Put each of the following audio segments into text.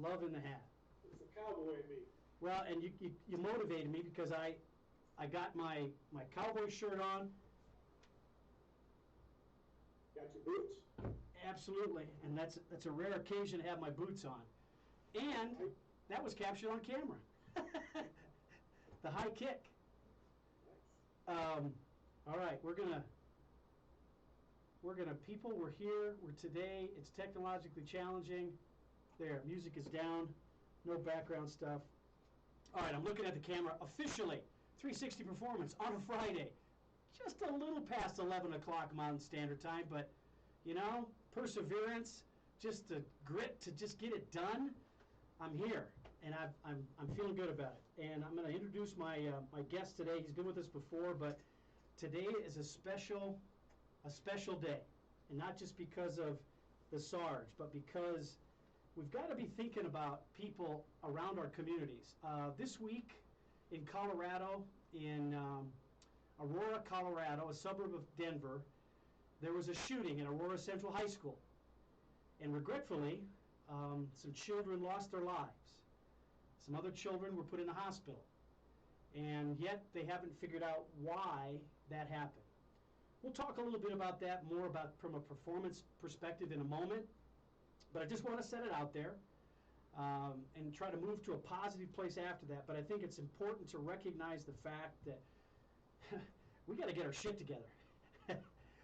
Loving the hat. It's a cowboy in me. Well, and you motivated me because I got my cowboy shirt on. Got your boots? Absolutely, and that's a rare occasion to have my boots on. And that was captured on camera. The high kick. Nice. All right, we're gonna people. We're here. We're today. It's technologically challenging. There, music is down. No background stuff. All right, I'm looking at the camera officially. 360 Performance on a Friday. Just a little past 11 o'clock Mountain Standard Time, but you know, perseverance, just the grit to just get it done. I'm here, and I'm feeling good about it. And I'm going to introduce my my guest today. He's been with us before, but today is a special day, and not just because of the Sarge, but because we've got to be thinking about people around our communities. This week in Colorado, in Aurora, Colorado, a suburb of Denver, there was a shooting at Aurora Central High School. And regretfully, some children lost their lives. Some other children were put in the hospital. And yet they haven't figured out why that happened. We'll talk a little bit about that, more about from a performance perspective in a moment. But I just want to set it out there and try to move to a positive place after that. But I think it's important to recognize the fact that we got to get our shit together.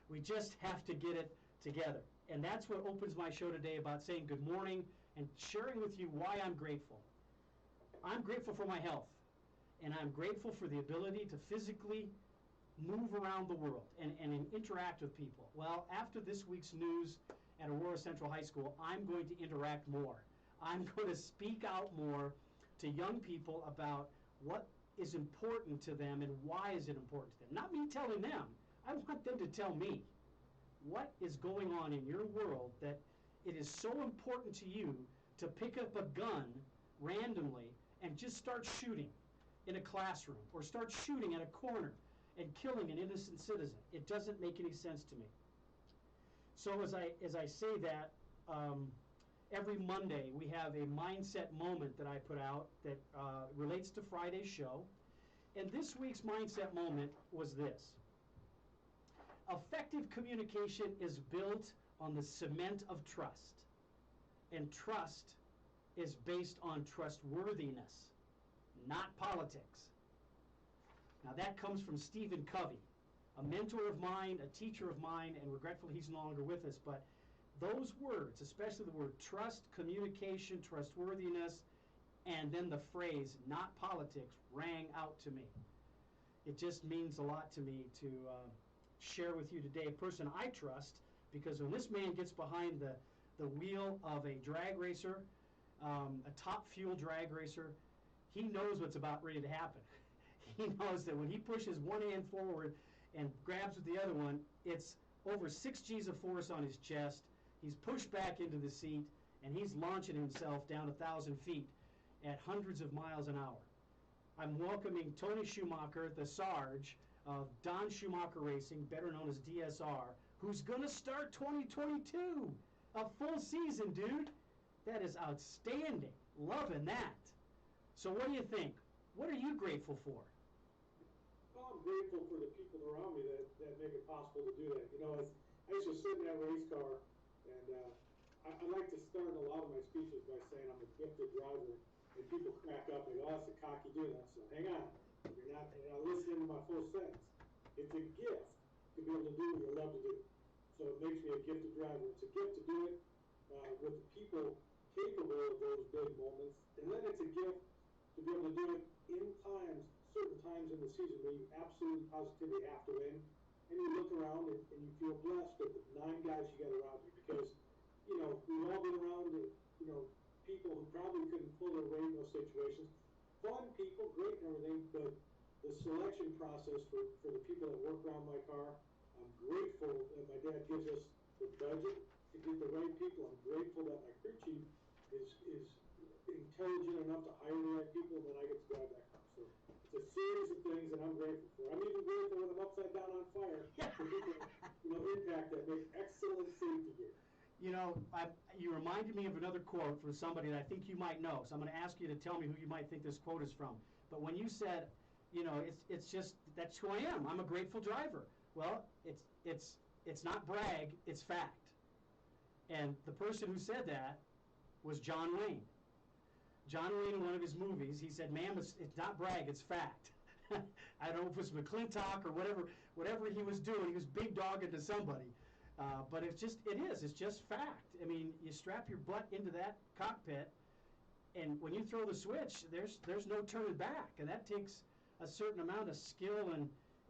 We just have to get it together. And that's what opens my show today, about saying good morning and sharing with you why I'm grateful. I'm grateful for my health. And I'm grateful for the ability to physically move around the world and interact with people. Well, after this week's news at Aurora Central High School, I'm going to interact more. I'm going to speak out more to young people about what is important to them and why is it important to them. Not me telling them. I want them to tell me what is going on in your world that it is so important to you to pick up a gun randomly and just start shooting in a classroom or start shooting at a corner and killing an innocent citizen. It doesn't make any sense to me. So as I say that, every Monday we have a mindset moment that I put out that relates to Friday's show. And this week's mindset moment was this. Effective communication is built on the cement of trust. And trust is based on trustworthiness, not politics. Now that comes from Stephen Covey, a mentor of mine, a teacher of mine, and regretfully he's no longer with us. But those words, especially the word trust, communication, trustworthiness, and then the phrase, not politics, rang out to me. It just means a lot to me to share with you today a person I trust, because when this man gets behind the wheel of a drag racer, a top fuel drag racer, he knows what's about ready to happen. He knows that when he pushes one hand forward and grabs with the other one, it's over 6 G's of force on his chest. He's pushed back into the seat, and he's launching himself down 1,000 feet at hundreds of miles an hour. I'm welcoming Tony Schumacher, the Sarge of Don Schumacher Racing, better known as DSR, who's going to start 2022. A full season, dude. That is outstanding. Loving that. So what do you think? What are you grateful for? Well, I'm grateful for the people around me that make it possible to do that. You know, I used to sit in that race car, and I like to start a lot of my speeches by saying I'm a gifted driver, and people crack up and go, oh, that's a cocky dude. And I said, hang on, you're not listening to my full sentence. It's a gift to be able to do what you love to do. So it makes me a gifted driver. It's a gift to do it with the people capable of those big moments, and then it's a gift to be able to do it in certain times in the season where you absolutely positively have to win, and you look around and you feel blessed with the 9 guys you got around you, because, you know, we've all been around, you know, people who probably couldn't pull their weight in those situations. Fun people, great and everything, but the selection process for the people that work around my car, I'm grateful that my dad gives us the budget to get the right people. I'm grateful that my crew chief is intelligent enough to hire the right people, and then I get to drive that car. So it's a series of things that I'm grateful for. I'm even grateful when I'm upside down on fire for people, you know, impact that make excellent safety gear. You reminded me of another quote from somebody that I think you might know. So I'm going to ask you to tell me who you might think this quote is from. But when you said, it's just that's who I am. I'm a grateful driver. Well, it's not brag, it's fact. And the person who said that was John Wayne. John Wayne, in one of his movies, he said, "Ma'am, it's not brag, it's fact." I don't know if it was McClintock or whatever he was doing. He was big dogging to somebody. But it's just fact. I mean, you strap your butt into that cockpit, and when you throw the switch, there's no turning back, and that takes a certain amount of skill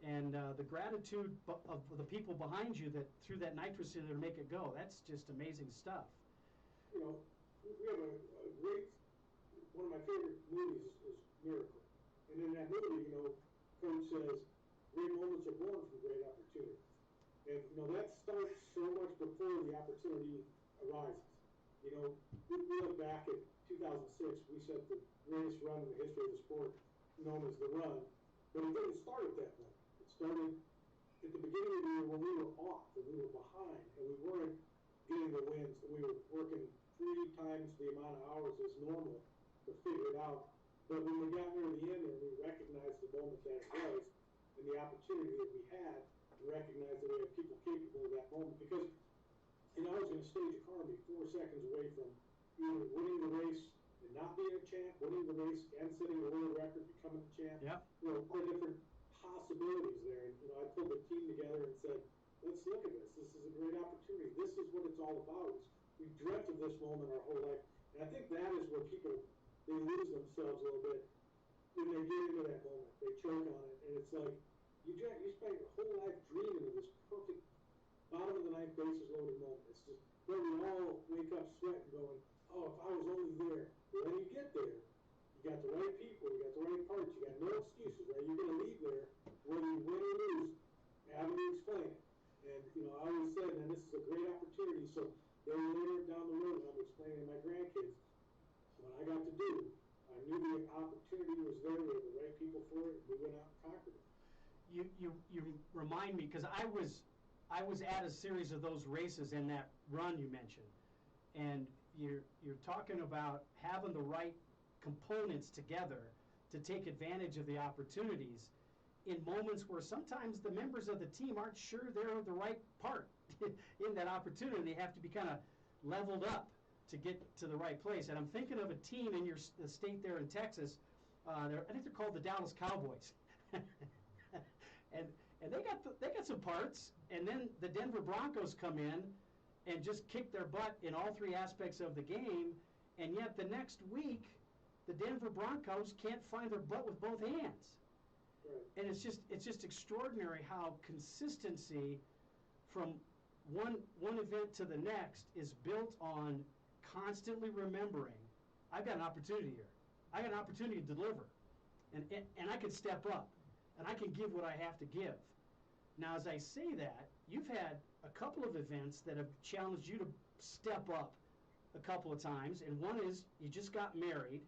and the gratitude of the people behind you that threw that nitrous in there to make it go. That's just amazing stuff. We have a great, one of my favorite movies is Miracle. And in that movie, Coach says, great moments are born from great opportunity. And, that starts so much before the opportunity arises. We look back at 2006, we set the greatest run in the history of the sport, known as the run, but it didn't start at that point. It started at the beginning of the year when we were off and we were behind and we weren't getting the wins and we were working 3 times the amount of hours as normal to figure it out. But when we got near the end and we recognized the moment that it was and the opportunity that we had, and recognized that we had people capable of that moment. Because, I was going to stage a car and be 4 seconds away from either winning the race and not being a champ, winning the race and setting the world record, becoming a champ. Yep. All the different possibilities there. And, I pulled the team together and said, let's look at this. This is a great opportunity. This is what it's all about. We dreamt of this moment our whole life. And I think that is where people, they lose themselves a little bit when they get into that moment. They choke on it. And it's like, you spent your whole life dreaming of this perfect bottom of the ninth bases loaded moment. It's just, then we all wake up sweating going, oh, if I was only there. Well, then you get there. You got the right people. You got the right parts. You got no excuses, right? You're going to leave there, whether you win or lose, having to explain it. And, I always said, man, this is a great opportunity. So then later down the road, I'm explaining to my grandkids what I got to do. I knew the opportunity was there. We had the right people for it. And we went out and conquered it. You remind me, because I was at a series of those races in that run you mentioned, and you're talking about having the right components together to take advantage of the opportunities in moments where sometimes the members of the team aren't sure they're the right part in that opportunity. They have to be kind of leveled up to get to the right place. And I'm thinking of a team in the state there in Texas. I think they're called the Dallas Cowboys. And they got some parts, and then the Denver Broncos come in and just kick their butt in all 3 aspects of the game, and yet the next week the Denver Broncos can't find their butt with both hands. Right. And it's just extraordinary how consistency from one event to the next is built on constantly remembering, I've got an opportunity here. I got an opportunity to deliver, and I can step up. And I can give what I have to give. Now, as I say that, you've had a couple of events that have challenged you to step up a couple of times, and one is you just got married.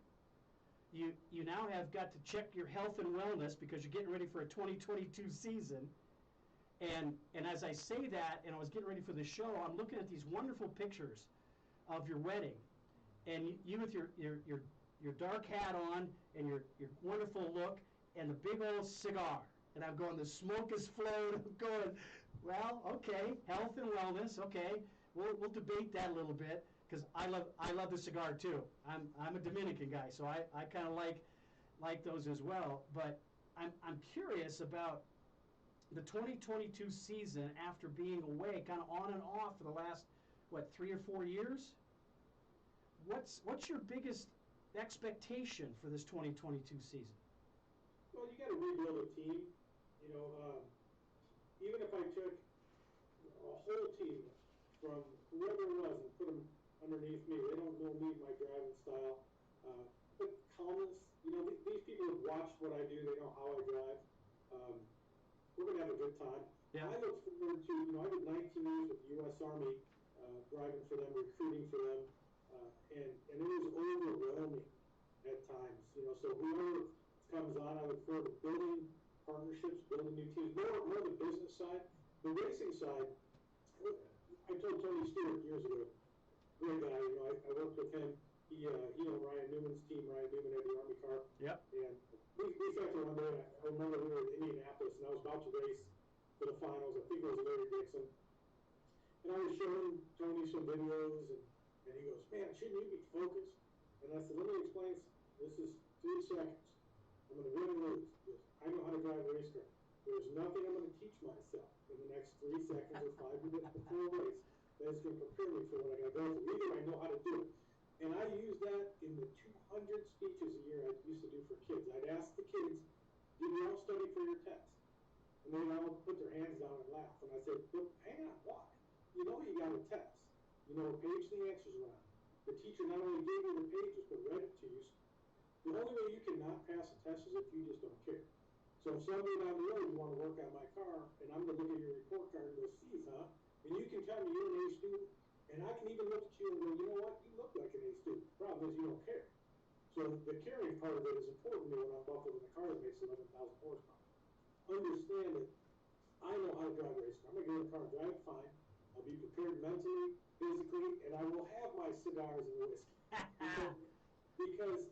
You now have got to check your health and wellness because you're getting ready for a 2022 season. And as I say that, and I was getting ready for the show, I'm looking at these wonderful pictures of your wedding, and you with your dark hat on and your wonderful look, and the big old cigar. And I'm going, the smoke is flowing. I'm going, well, okay, health and wellness, okay. We'll debate that a little bit, because I love the cigar too. I'm a Dominican guy, so I kind of like those as well. But I'm curious about the 2022 season after being away, kind of on and off for the last, 3 or 4 years? What's your biggest expectation for this 2022 season? Well, you got to rebuild a team. Even if I took a whole team from whoever it was and put them underneath me, they don't know me, my driving style. But calmness, these people have watched what I do. They know how I drive. We're going to have a good time. Yeah. I look forward to, I did 19 years with the U.S. Army, driving for them, recruiting for them, and it was overwhelming at times. So whoever comes on, I look forward to building partnerships, building new teams, more the business side. The racing side, I told Tony Stewart years ago, great guy, you know, I worked with him. He owned Ryan Newman's team. Ryan Newman had the Army car. Yep. And we sat there one day, I remember we were in Indianapolis, and I was about to race for the finals. I think it was Larry Dixon. And I was showing Tony some videos, and he goes, man, shouldn't you be focused? And I said, let me explain. This is 3 seconds. I'm going to win and lose. He goes, I know how to drive a race car. There's nothing I'm going to teach myself in the next 3 seconds or 5 minutes before a race that is going to prepare me for what I got to go through. Either I know how to do it. And I use that in the 200 speeches a year I used to do for kids. I'd ask the kids, did you all study for your test? And they all put their hands down and laugh. And I said, but hang on, why? You know you got a test. You know what page the answers are on. The teacher not only gave you the pages, but read it to you. The only way you cannot pass a test is if you just don't care. So if someday down the road you want to work on my car, and I'm going to look at your report card and go, C's, huh? And you can tell me you're an A student, and I can even look at you and go, you know what? You look like an A student. Problem is you don't care. So the caring part of it is important to me when I'm buffering a car that makes 11,000 horsepower. Understand that I know how to drive a race car. I'm going to get in the car and drive it fine. I'll be prepared mentally, physically, and I will have my cigars and whiskey. because,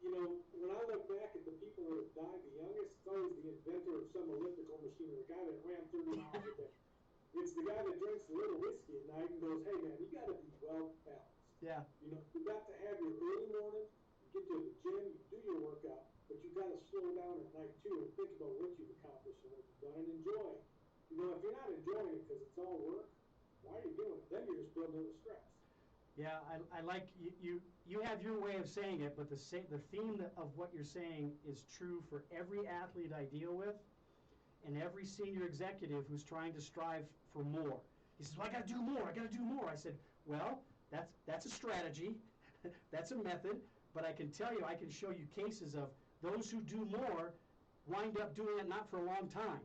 you know, when I look back at the people that have died the youngest, it's always the inventor of some elliptical machine or the guy that ran 30 miles a day. It's the guy that drinks a little whiskey at night and goes, hey, man, you got to be well balanced. Yeah. You know, you got to have your early morning, you get to the gym, you do your workout, but you got to slow down at night, too, and think about what you've accomplished and what you've done and enjoy. You know, if you're not enjoying it because it's all work, why are you doing it? Then you're just building up stress. Yeah, I like you have your way of saying it, but the theme of what you're saying is true for every athlete I deal with and every senior executive who's trying to strive for more. He says, well, I got to do more. I got to do more. I said, well, that's a strategy. That's a method. But I can tell you, I can show you cases of those who do more wind up doing it not for a long time.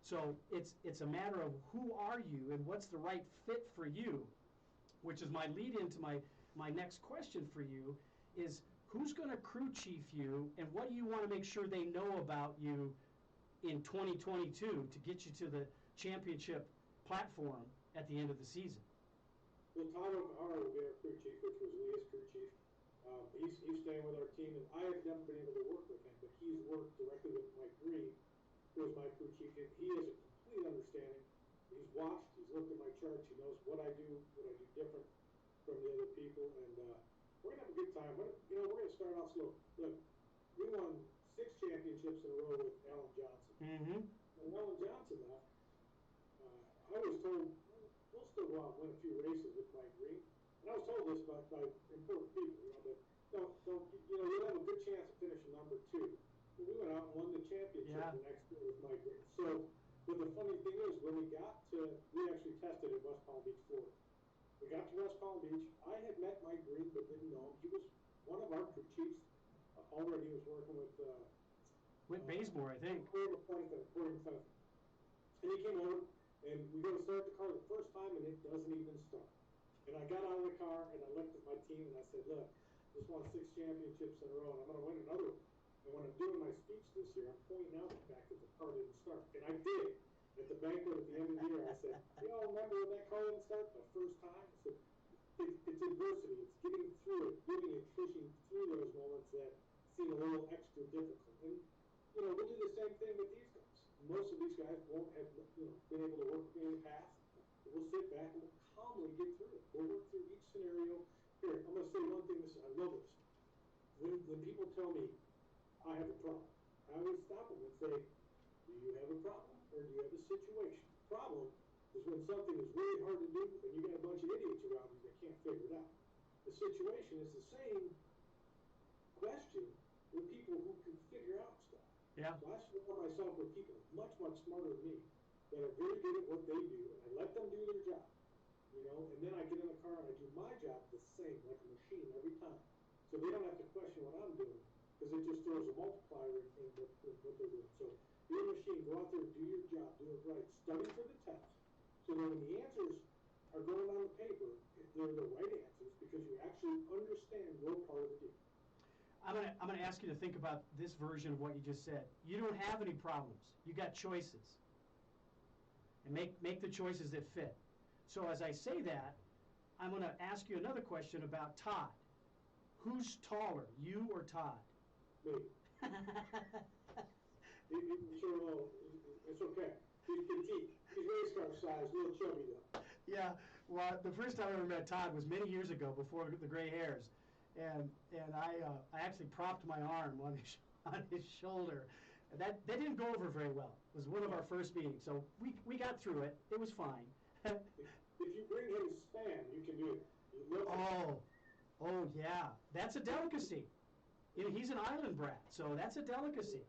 So it's a matter of who are you and what's the right fit for you, which is my lead into my next question for you is who's going to crew chief you and what do you want to make sure they know about you in 2022 to get you to the championship platform at the end of the season? Well, Todd O'Hara will be our crew chief, which was Leah's crew chief. He's staying with our team, and I have never been able to work with him, but he's worked directly with Mike Green, who is my crew chief, and he has a complete understanding. He's watched, he's looked at my charts, he knows what I do different from the other people, and we're going to have a good time. We're going to start off slow. Look, we won 6 championships in a row with Alan Johnson. Mm-hmm. When Alan Johnson left, I was told, we'll still go out and win a few races with Mike Green. And I was told this by important people, that you'll have a good chance of finishing number 2. But we went out and won the championship the next year with Mike Green. So, but the funny thing is, when we actually tested at West Palm Beach, Florida. We got to West Palm Beach. I had met Mike Green, but didn't know him. He was one of our crew chiefs. Already was working with Bazemore, I think. And he came over, and we go to start the car the first time, and it doesn't even start. And I got out of the car, and I looked at my team, and I said, look, just won 6 championships in a row, and I'm going to win another one. And when I'm doing my speech this year, I'm pointing out the fact that the car didn't start. And I did. At the banquet at the end of the year, I said, you all remember when that car didn't start the first time? I said, it's adversity. It's getting through it, getting and fishing through those moments that seem a little extra difficult. And, we'll do the same thing with these guys. Most of these guys won't have, been able to work with me in the past. We'll sit back and we'll calmly get through it. We'll work through each scenario. Here, I'm going to say one thing. I love this. When people tell me I have a problem, I always stop them and say, do you have a problem or do you have a situation? The problem is when something is really hard to do and you got a bunch of idiots around you that can't figure it out. The situation is the same question with people who can figure out stuff. Yeah. So I surround myself with people much, much smarter than me that are very good at what they do, and I let them do their job. And then I get in the car and I do my job the same, like a machine every time. So they don't have to question what I'm doing, because it just throws a multiplier in what they're doing. So be a machine, go out there, do your job, do it right, study for the test. So that when the answers are going on the paper, they're the right answers because you actually understand your part of the deal. I'm gonna ask you to think about this version of what you just said. You don't have any problems. You got choices. And make the choices that fit. So as I say that, I'm going to ask you another question about Todd. Who's taller, you or Todd? Me. Sure, it's okay. He's petite. He's race car size, a little chubby though. Yeah, well, the first time I ever met Todd was many years ago, before the gray hairs, and I actually propped my arm on his shoulder. That didn't go over very well. It was one of our first meetings, so we got through it. It was fine. If you bring him Spam, you can do it. Oh yeah, that's a delicacy. You know, he's an island brat, so that's a delicacy.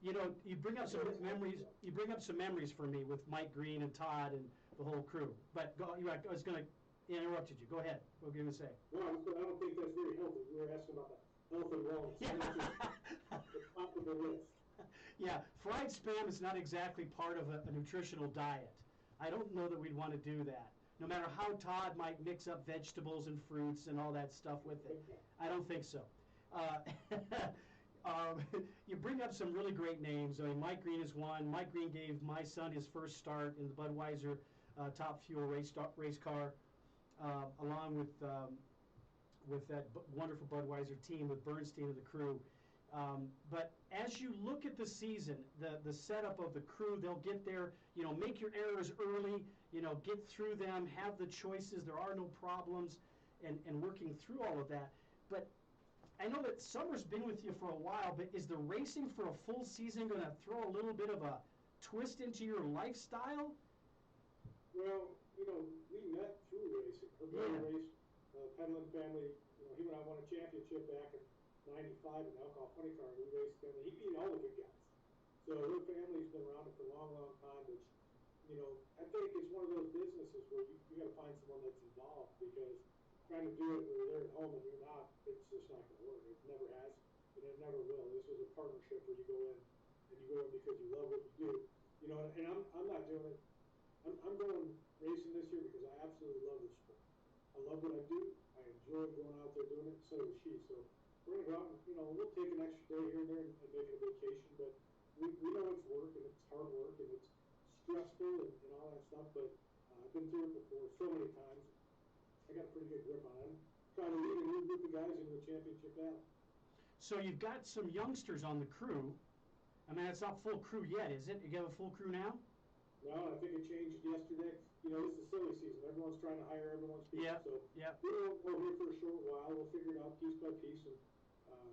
You know, you bring up some memories. You bring up some memories for me with Mike Green and Todd and the whole crew. But I was going to interrupted you. Go ahead. What were you going to say? No, I don't think that's very healthy. We were asking about the health and wellness. Yeah. The top of the list. Yeah, fried Spam is not exactly part of a nutritional diet. I don't know that we'd want to do that. No matter how Todd might mix up vegetables and fruits and all that stuff with it. I don't think so. You bring up some really great names. I mean, Mike Green is one. Mike Green gave my son his first start in the Budweiser Top Fuel race car, along with that wonderful Budweiser team with Bernstein and the crew. But as you look at the season, the setup of the crew, they'll get there, you know, make your errors early, you know, get through them, have the choices, there are no problems, and working through all of that. But I know that Summer's been with you for a while, but is the racing for a full season going to throw a little bit of a twist into your lifestyle? Well, you know, we met through racing. Her brother raced, Penland family, you know, he and I won a championship back in '95 in the alcohol funny car, and we raced them, and he beat all the good guys. So her family's been around it for a long, long time, which, you know, I think it's one of those businesses where you got to find someone that's involved, because trying to do it when you're there at home and you're not, it's just not going to work. It never has, and it never will. This is a partnership where you go in, and you go in because you love what you do. You know, and I'm not doing it. I'm going racing this year because I absolutely love the sport. I love what I do. I enjoy going out there doing it. So does she. So we're going to go out and, you know, we'll take an extra day here and there and make it a vacation. But we know it's work, and it's hard work, and it's stressful and all that stuff. But I've been through it before so many times. I got a pretty good grip on it. I'm trying to lead a new group of guys into a championship battle. So you've got some youngsters on the crew. I mean, it's not full crew yet, is it? You have a full crew now? No, I think it changed yesterday. You know, this is silly season. Everyone's trying to hire everyone's people. Yeah, so yeah. We'll go here for a short while. We'll figure it out piece by piece. And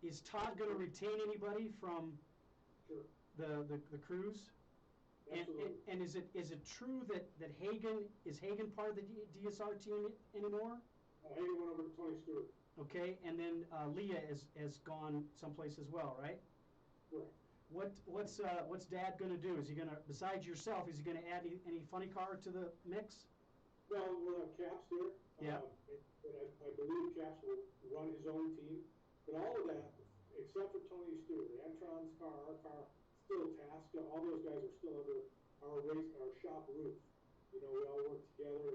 is Todd going to retain anybody from sure. the crews? Absolutely. And is it true that Hagen part of the DSR team anymore? Hagen went over to Tony Stewart. Okay, and then Leah has gone someplace as well, right? Right. What's Dad going to do? Is he going to, besides yourself, is he going to add any funny car to the mix? Well, we'll have Caps there. Yeah. And I believe Caps will run his own team. But all of that, except for Tony Stewart, Antron's car, our car, still Tasca, all those guys are still under our shop roof. You know, we all work together,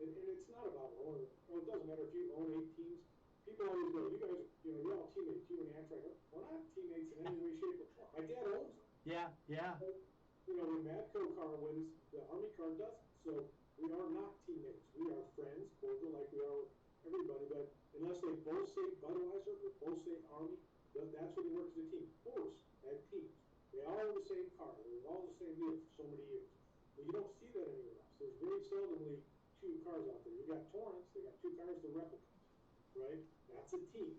and it's not about owning. It doesn't matter if you own 8 teams. People always go, you guys, you know, you're all teammates, you and Antron. We're not teammates in any way, shape, or form. My dad owns them. Yeah, yeah. But, you know, when Matco car wins, the Army car doesn't. So we are not teammates. We are friends, cordial, like we are with everybody. But unless they both say Budweiser or both say Army, that's when they work as a team. Of course, at teams. They all have the same car. They're all the same deal for so many years. But you don't see that anywhere else. There's very seldomly 2 cars out there. You got Torrance, they got 2 cars, the replicas, right? That's a team.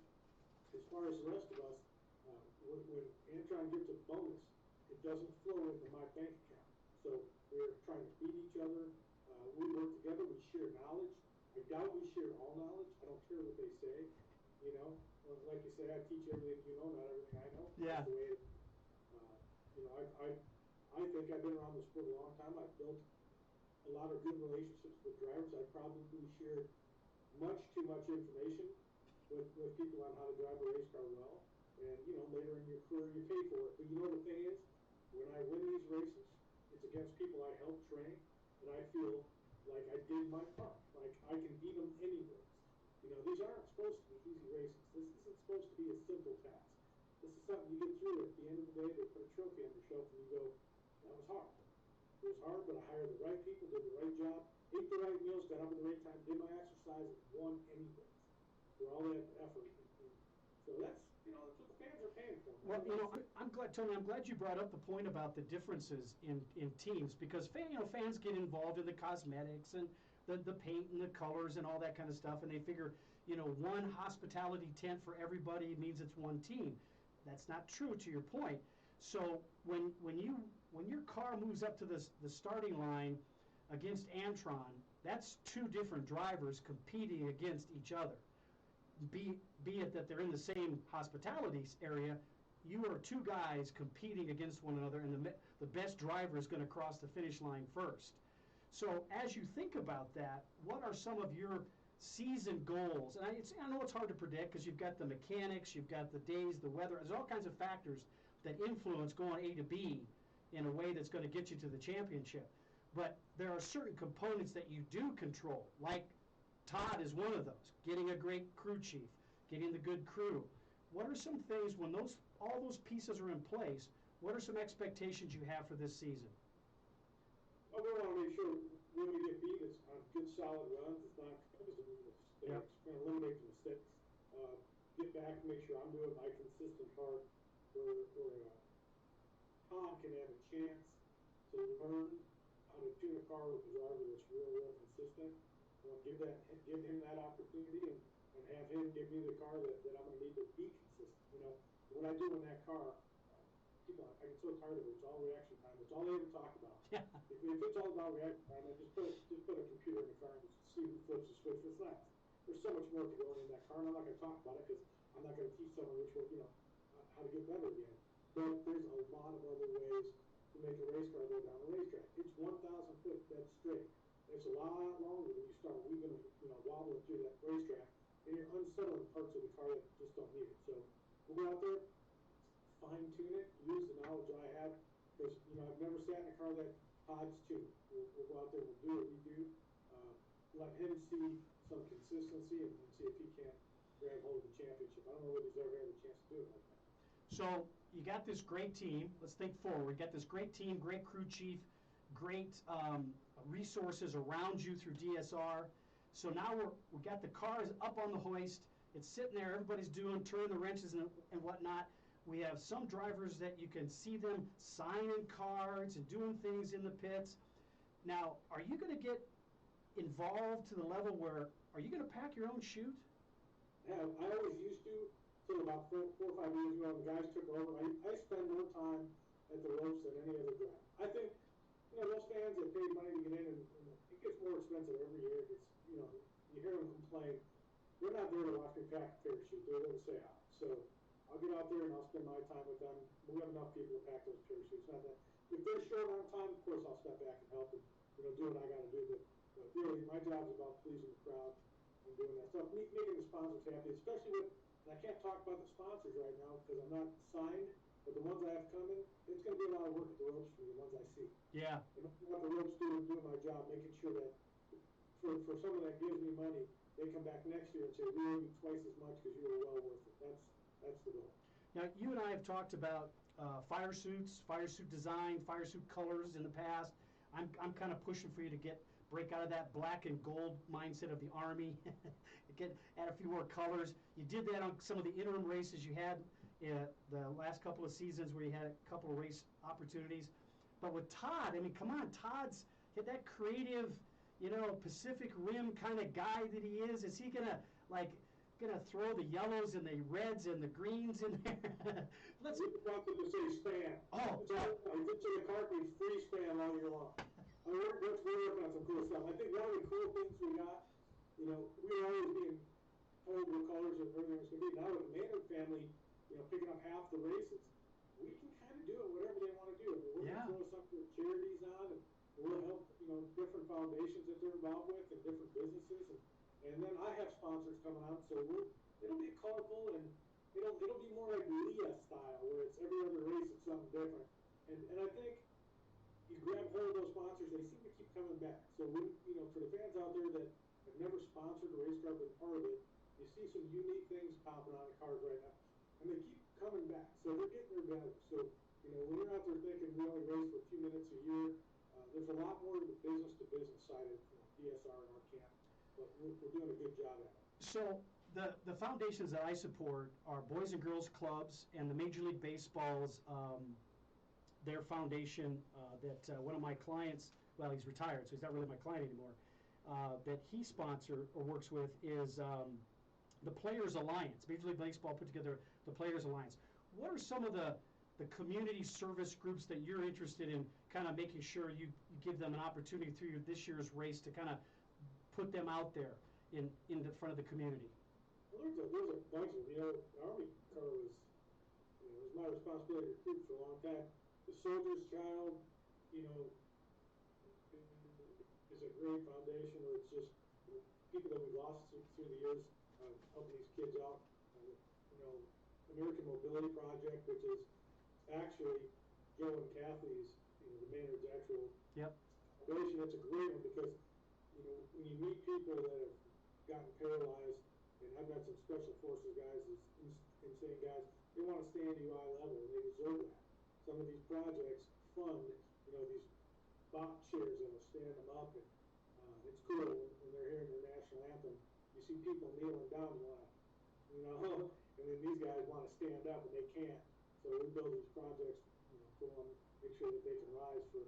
As far as the rest of us, when Antron gets a bonus, it doesn't flow into my bank account. So we're trying to beat each other. We work together. We share knowledge. I doubt we share all knowledge. I don't care what they say. You know, like you say, I teach everything you know, not everything I know. Yeah. That's the way it, you know, I think I've been around the sport a long time. I've built a lot of good relationships with drivers. I probably shared much too much information with people on how to drive a race car well. And, you know, later in your career, you pay for it. But you know the thing is, when I win these races, it's against people I helped train, and I feel like I did my part. Like I can beat them anyways. You know, these aren't supposed to be easy races. This isn't supposed to be a simple task. This is something you get through. At the end of the day, they put a trophy on your shelf, and you go, that was hard. It was hard, but I hired the right people, did the right job, ate the right meals, got up at the right time, did my exercise, and won anyways for all that effort. And so that's, that's what the fans are paying for. Well, I'm glad, Tony, I'm glad you brought up the point about the differences in teams, because fans get involved in the cosmetics and the paint and the colors and all that kind of stuff, and they figure, one hospitality tent for everybody means it's one team. That's not true, to your point. So when your car moves up to the starting line against Antron, that's two different drivers competing against each other. Be it that they're in the same hospitality area, you are two guys competing against one another, and the best driver is going to cross the finish line first. So as you think about that, what are some of your season goals? And I know it's hard to predict because you've got the mechanics, you've got the days, the weather. There's all kinds of factors that influence going A to B in a way that's going to get you to the championship. But there are certain components that you do control, like Todd is one of those, getting a great crew chief, getting the good crew. What are some things, when all those pieces are in place, what are some expectations you have for this season? Well, we want to make sure when we get beat, it's on good, solid runs. It's not because of mistakes. Yep. Going to eliminate the mistakes. Get back and make sure I'm doing my consistent part where Tom can have a chance to learn how to tune a car with a driver that's real consistent. I want to give him that opportunity and have him give me the car that I'm going to need to be consistent. What I do in that car, people, I get so tired of it. It's all reaction time. It's all they ever talk about. Yeah. If it's all about reaction time, I just put a computer in the car and just see who flips the switch this last. There's so much more to go in that car, and I'm not going to talk about it because I'm not going to teach someone how to get better again. But there's a lot of other ways to make a race car go down a racetrack. It's 1,000 foot dead straight. It's a lot longer when you start weaving, wobbling through that racetrack, and you're unsettling parts of the car that just don't need it. So we'll go out there, fine tune it, use the knowledge I have, because I've never sat in a car that Todd's tuned. We'll go out there, we'll do what we do, let him see some consistency, and see if he can't grab hold of the championship. I don't know whether he's ever had a chance to do it like that. So you got this great team. Let's think forward. You got this great team, great crew chief, great resources around you through DSR. So now we got the cars up on the hoist. It's sitting there. Everybody's turning the wrenches and whatnot. We have some drivers that you can see them signing cards and doing things in the pits. Now, are you going to get involved to the level where, are you going to pack your own chute? Yeah, I always used to, until about 4 or 5 years ago, when the guys took over. I spend more time at the ropes than any other driver. I think, those fans that pay money to get in, and it gets more expensive every year. It's, you hear them complain. They're not there to watch me pack a parachute. They're there to say hi. So I'll get out there and I'll spend my time with them. We have enough people to pack those parachutes. Not that if they're short on time, of course I'll step back and help and do what I got to do. But really, my job is about pleasing the crowd and doing that stuff. Making the sponsors happy, especially with. And I can't talk about the sponsors right now because I'm not signed. But the ones I have coming, it's going to be a lot of work at the ropes for me, the ones I see. Yeah. And what the ropes do is doing my job, making sure that for someone that gives me money, they come back next year and say, we owe you twice as much because you were well worth it. That's the goal. Now, you and I have talked about fire suits, fire suit design, fire suit colors in the past. I'm kind of pushing for you to break out of that black and gold mindset of the Army, add a few more colors. You did that on some of the interim races you had the last couple of seasons where you had a couple of race opportunities. But with Todd, I mean, come on, Todd's that creative, Pacific Rim kind of guy that he is. Is he gonna throw the yellows and the reds and the greens in there? Let's want them to say span. Oh, so I get to the car and free span all year long. We're working on some cool stuff. I think one of the cool things we got, we were always being told what colors and everything was going to be. Now with the Maynard family, picking up half the races, we can kind of do it whatever they want to do. I mean, we're going to throw something with charities on, and we'll help, different foundations that they're involved with and different businesses. And then I have sponsors coming out, so it'll be colorful and it'll be more like Leah style, where it's every other race it's something different. And I think you grab hold of those sponsors, they seem to keep coming back. So for the fans out there that have never sponsored a race car but part of it, you see some unique things popping on the cars right now, and they keep coming back. So they're getting their value. So when you're out there thinking we only race for a few minutes a year, there's a lot more to the business side of DSR in our camp, but we're doing a good job at it. So the foundations that I support are Boys and Girls Clubs and the Major League Baseball's their foundation that one of my clients, well, he's retired, so he's not really my client anymore, that he sponsors or works with is the Players Alliance. Major League Baseball put together the Players Alliance. What are some of the community service groups that you're interested in kind of making sure you give them an opportunity through this year's race to kind of put them out there in the front of the community? Well, there's a bunch of them. The Army Corps was, it was my responsibility to recruit for a long time. The Soldier's Child, is a great foundation where it's just people that we lost through the years, helping these kids out. American Mobility Project, which is actually Joe and Kathy's, the Maynard's actual foundation. It's a great one because, when you meet people that have gotten paralyzed, and I've got some special forces guys, insane guys, they want to stay in UI level, and they deserve that. Some of these projects fund, these box chairs that will stand them up, and it's cool when they're hearing their national anthem. You see people kneeling down, and then these guys want to stand up and they can't. So we build these projects, for them, make sure that they can rise for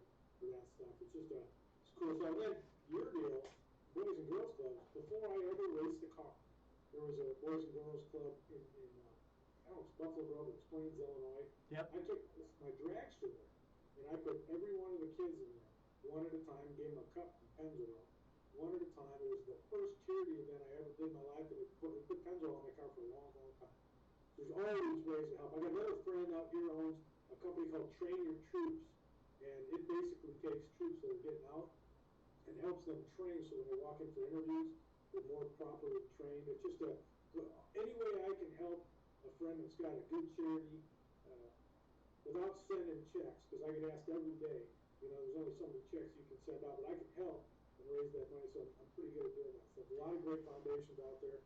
that stuff. It's just it's cool. So then your deal, Boys and Girls Club. Before I ever raced a car, there was a Boys and Girls Club in I don't know, it's Buffalo Grove, it's Plains, Illinois. Yep. I took my dragster there, and I put every one of the kids in there, one at a time, gave them a cup and Pennzoil. One at a time. It was the first charity event I ever did in my life, and we put Pennzoil on my car for a long, long time. There's always ways to help. I got another friend out here who owns a company called Train Your Troops, and it basically takes troops that are getting out and helps them train so when they walk in for interviews, they're more properly trained. It's just any way I can help a friend that's got a good charity without sending checks, because I get asked every day, there's only so many checks you can send out, but I can help and raise that money, so I'm pretty good at doing that stuff. A lot of great foundations out there,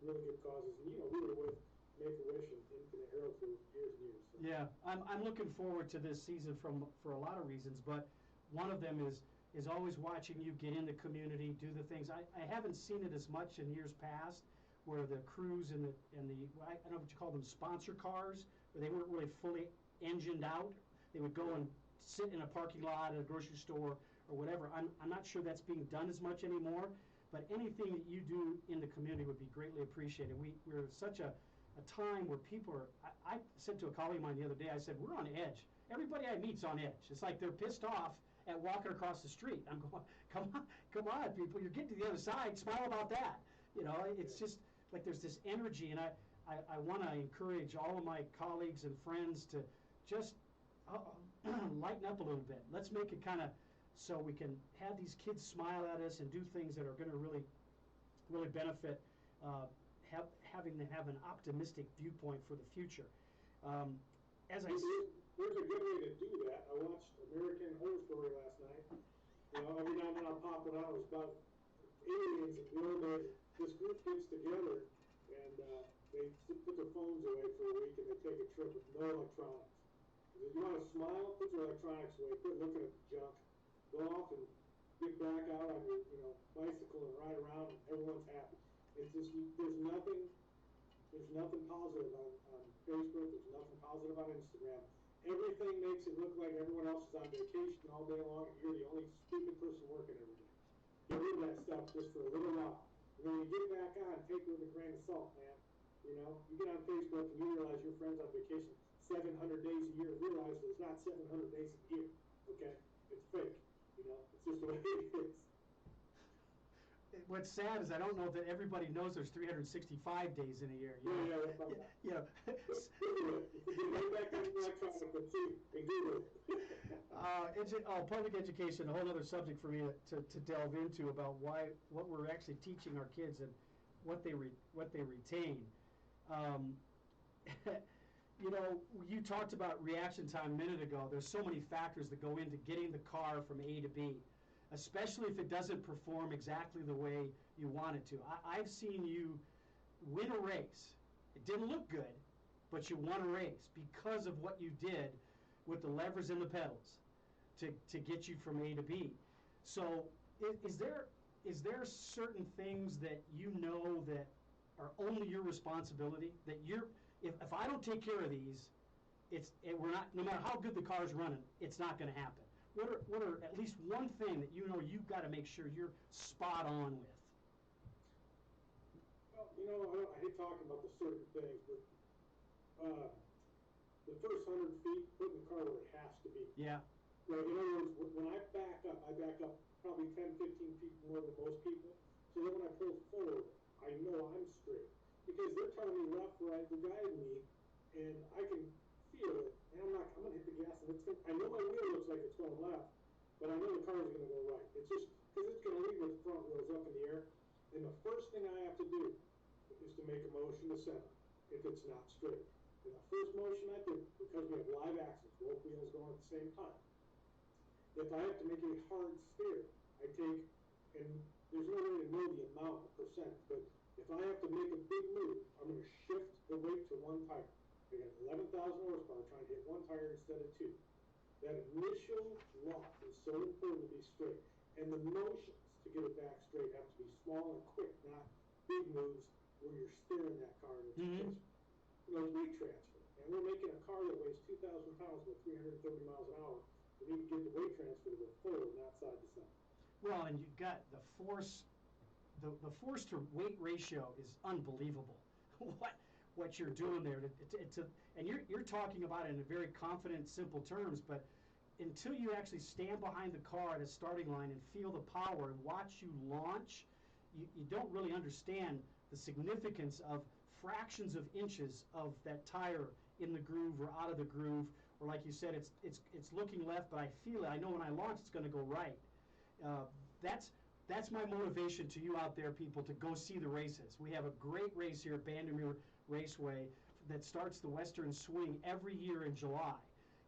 really good causes, and we were with Make-A-Wish and Infinite Herald for years and years. So. Yeah, I'm looking forward to this season for a lot of reasons, but one of them is always watching you get in the community, do the things. I haven't seen it as much in years past, where the crews and the I don't know what you call them, sponsor cars, where they weren't really fully engined out. They would go and sit in a parking lot at a grocery store or whatever. I'm not sure that's being done as much anymore, but anything that you do in the community would be greatly appreciated. We're such a time where people are, I said to a colleague of mine the other day, I said, we're on edge. Everybody I meet's on edge. It's like they're pissed off at walking across the street. I'm going, come on, people, you're getting to the other side, smile about that. It's just like there's this energy, and I want to encourage all of my colleagues and friends to just lighten up a little bit. Let's make it kind of so we can have these kids smile at us and do things that are going to really, really benefit having them have an optimistic viewpoint for the future. There's a good way to do that. I watched American Horror Story last night. Every now and then I'll pop it out. It was about aliens and this group gets together and they put their phones away for a week and they take a trip with no electronics. If you want to smile, put your electronics away. Quit looking at the junk. Go off and get back out on your bicycle and ride around and everyone's happy. It's just there's nothing positive on Facebook. There's nothing positive on Instagram. Everything makes it look like everyone else is on vacation all day long and you're the only stupid person working every day. Get rid of that stuff just for a little while. And then you get back on, take it with a grain of salt, man. You get on Facebook and you realize your friend's on vacation 700 days a year. Realize there's not 700 days a year. Okay, it's fake. It's just the way it is. What's sad is I don't know that everybody knows there's 365 days in a year. Public education, a whole other subject for me to delve into about what we're actually teaching our kids and what they retain. You talked about reaction time a minute ago. There's so many factors that go into getting the car from A to B, especially if it doesn't perform exactly the way you want it to. I've seen you win a race. It didn't look good, but you won a race because of what you did with the levers and the pedals. to get you from A to B. So is there certain things that you know that are only your responsibility, that if I don't take care of these, we're not, no matter how good the car's running, it's not going to happen? What are at least one thing that you know you've got to make sure you're spot on with? Well, I hate talking about the certain things, but the first 100 feet, putting the car where it has to be. Yeah. Right, in other words, when I back up probably 10, 15 feet more than most people. So then when I pull forward, I know I'm straight. Because they're telling me left, right, they're guiding me, and I can feel it, and I'm going to hit the gas, and I know my wheel looks like it's going left, but I know the car is going to go right. It's just, because it's going to leave with the front wheels up in the air, and the first thing I have to do is to make a motion to center, if it's not straight. And the first motion I do, because we have live axles, both wheels going at the same time, if I have to make a hard steer, I take, and there's no way to know the amount, the percent, but if I have to make a big move, I'm going to shift the weight to one tire. I got 11,000 horsepower trying to hit one tire instead of two. That initial lock is so important to be straight. And the motions to get it back straight have to be small and quick, not big moves where you're steering that car in its position. Weight transfer. And we're making a car that weighs 2,000 pounds with 330 miles an hour. We need to get the weight transfer to go forward, not side to side. Well, and you've got the force to weight ratio is unbelievable. What you're doing there, and you're talking about it in a very confident, simple terms, but until you actually stand behind the car at a starting line and feel the power and watch you launch, you don't really understand the significance of fractions of inches of that tire in the groove or out of the groove, or like you said, it's looking left, but I feel it. I know when I launch, it's going to go right. That's my motivation to you out there, people, to go see the races. We have a great race here at Bandimere Raceway that starts the Western Swing every year in July,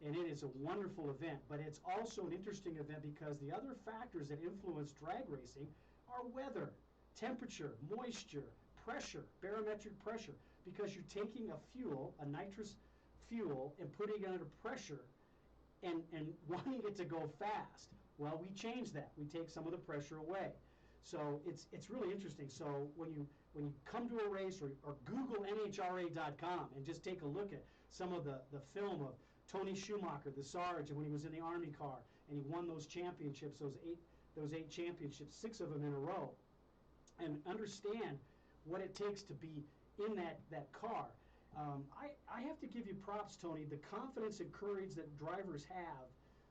and it is a wonderful event, but it's also an interesting event because the other factors that influence drag racing are weather, temperature, moisture, pressure, barometric pressure, because you're taking a nitrous fuel, and putting it under pressure and wanting it to go fast. Well, we change that. We take some of the pressure away. So it's really interesting. So when you come to a race or Google NHRA.com and just take a look at some of the film of Tony Schumacher, the Sarge, and when he was in the Army car and he won those championships, those eight championships, 6 of them in a row, and understand what it takes to be in that car. I have to give you props, Tony, the confidence and courage that drivers have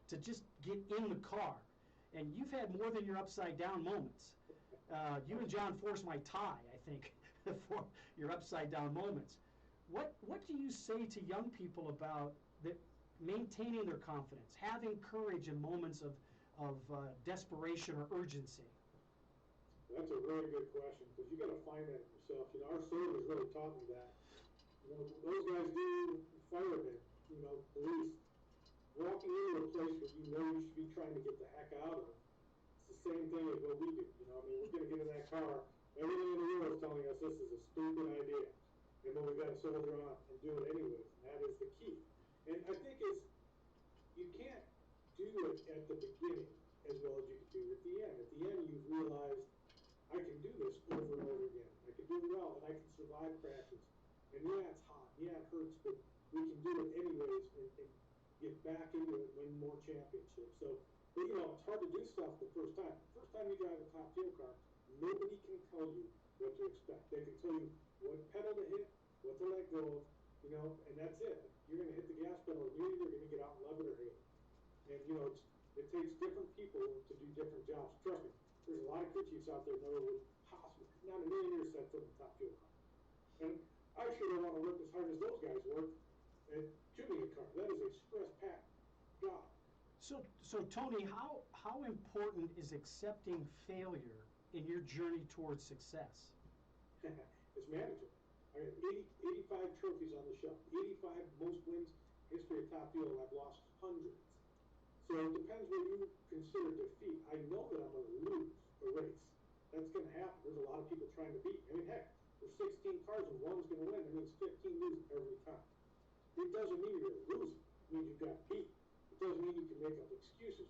to just get in the car. And you've had more than your upside down moments. You and John Force might tie, I think, for your upside down moments. What do you say to young people about maintaining their confidence, having courage in moments of desperation or urgency? That's a really good question, because you got to find that yourself. Our soldiers really taught me that. Those guys do, firemen, police, walking into a place where you know you should be trying to get the heck out of. It's the same thing as what we do. We're going to get in that car. Everything in the world is telling us this is a stupid idea. But we've got to soldier on and do it anyways. And that is the key. And I think you can't do it at the beginning as well as you can do it at the end. At the end, you've realized, I can do this over and over again. I can do it well, and I can survive crashes. And yeah, it's hot. Yeah, it hurts, but we can do it anyways and get back into it, win more championships. So, but it's hard to do stuff the first time. The first time you drive a top fuel car, nobody can tell you what to expect. They can tell you what pedal to hit, what to let go of, and that's it. You're going to hit the gas pedal, and you're either going to get out and love it or hate it. And, it takes different people to do different jobs. Trust me, there's a lot of crew chiefs out there that would possibly, not a million years set foot in a top fuel car. And I sure don't want to work as hard as those guys work at tuning a car. That is a stress-packed job. So Tony, how important is accepting failure in your journey towards success? It's mandatory. I got 85 trophies on the shelf, 85 most wins history of top fuel, and I've lost hundreds. So it depends what you consider defeat. I know that I'm going to lose a race. That's going to happen. There's a lot of people trying to beat. Heck, there's 16 cars and one's going to win. That means 15 lose every time. It doesn't mean you're going to lose. It means you got beat. It doesn't mean you can make up excuses.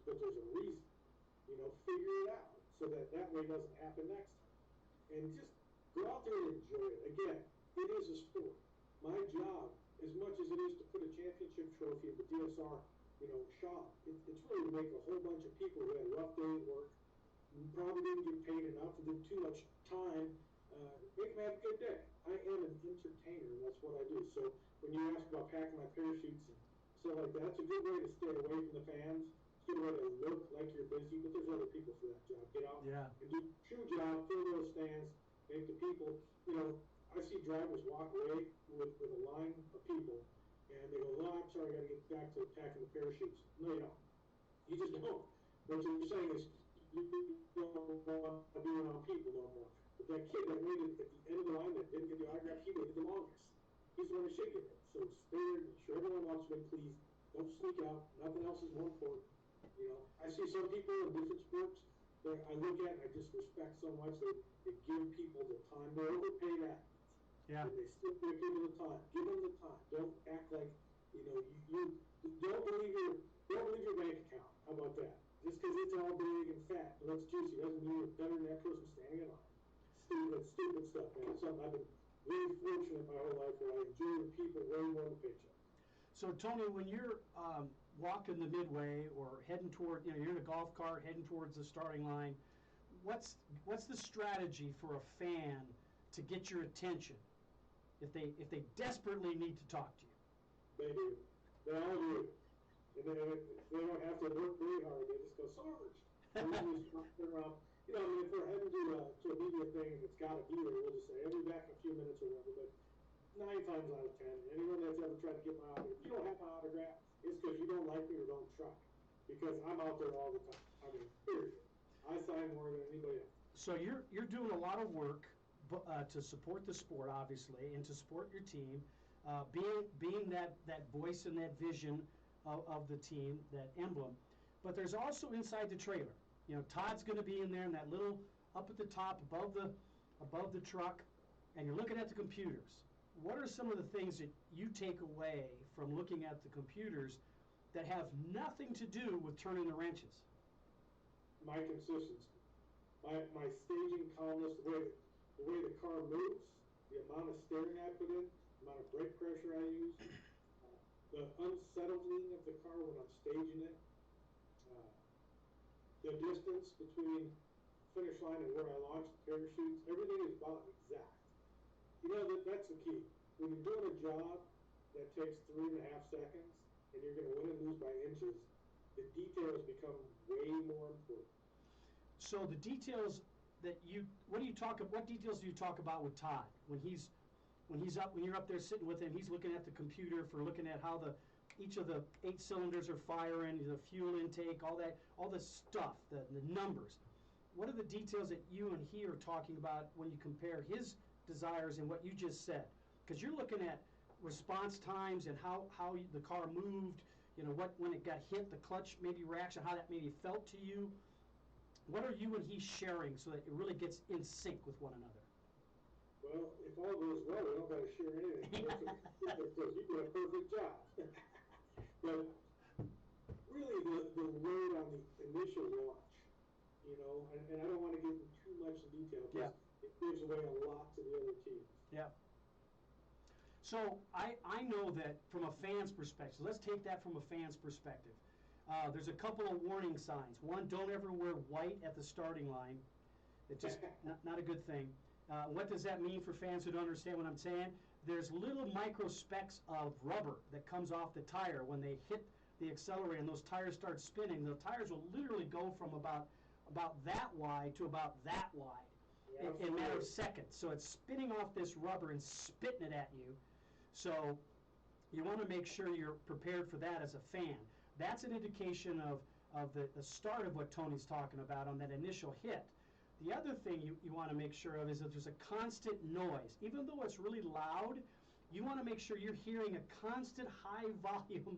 so that that way doesn't happen next time. And just go out there and enjoy it. Again, it is a sport. My job, as much as it is to put a championship trophy in the DSR, shop, it's really to make a whole bunch of people who had a rough day at work, who probably didn't get paid enough and did too much time, make them have a good day. I am an entertainer, and that's what I do. So when you ask about packing my parachutes and stuff like that, it's a good way to stay away from the fans. It's a good way to look like you're busy, but there's other people for that job. Get out and do your true job, fill those stands, make the people, I see drivers walk away with a line of people, and they go, "Oh, I'm sorry, I got to get back to packing the parachutes." No, you don't. You just don't. What you're saying is you don't want to be around people no more. But that kid that waited at the end of the line that didn't get the autograph, he waited the longest. He's the one that should get it. So stay there, make sure everyone wants to be pleased. Don't sneak out. Nothing else is more important. I see some people in different sports that I look at and I just respect so much. They give people the time. They're overpaid athletes. Yeah. And they still give them the time. Give them the time. Don't act like, you don't believe your bank account. How about that? Just because it's all big and fat and looks juicy doesn't mean you're better than that person standing in line. Stupid stuff, man. It's something I've been really fortunate my whole life where I enjoy the people way more than the paycheck. So Tony, when you're walking the midway or heading toward, you're in a golf cart heading towards the starting line, what's the strategy for a fan to get your attention if they desperately need to talk to you? They do. They all do. And then they don't have to work very hard. They just go, "Sarge." And then we just turn around. If we're heading to a media thing and it's got to be there, we'll just say, "I'll be back in a few minutes," or whatever. But 9 times out of 10, anyone that's ever tried to get my autograph, if you don't have my autograph, it's because you don't like me or don't try. Because I'm out there all the time. I mean, period. I sign more than anybody else. So you're doing a lot of work to support the sport, obviously, and to support your team, being that voice and that vision of the team, that emblem. But there's also inside the trailer. Todd's going to be in there in that little up at the top above the truck, and you're looking at the computers. What are some of the things that you take away from looking at the computers that have nothing to do with turning the wrenches? My consistency, my staging calmness, the way the car moves, the amount of steering I put in, the amount of brake pressure I use, the unsettling of the car when I'm staging it, the distance between finish line and where I launch the parachutes, everything is about exact. That's the key. When you're doing a job that takes 3.5 seconds and you're going to win and lose by inches, the details become way more important. So the details what details do you talk about with Todd when you're up there sitting with him? He's looking at the computer for looking at how each of the 8 cylinders are firing, the fuel intake, all the stuff, the numbers. What are the details that you and he are talking about when you compare his desires and what you just said? Because you're looking at response times and how the car moved, when it got hit, the clutch maybe reaction, how that maybe felt to you. What are you and he sharing so that it really gets in sync with one another? Well, if all goes well, we don't got to share anything. Because you do a perfect job. But really, the load on the initial launch, and I don't want to get into too much detail because it gives away a lot to the other teams. Yeah. So I know that from a fan's perspective, let's take that from a fan's perspective. There's a couple of warning signs. One, don't ever wear white at the starting line. It's just not a good thing. What does that mean for fans who don't understand what I'm saying? There's little micro specks of rubber that comes off the tire when they hit the accelerator and those tires start spinning. The tires will literally go from about that wide to about that wide in a matter of seconds. So it's spinning off this rubber and spitting it at you. So you want to make sure you're prepared for that as a fan. That's an indication of the start of what Tony's talking about on that initial hit. The other thing you want to make sure of is that there's a constant noise. Even though it's really loud, you want to make sure you're hearing a constant high volume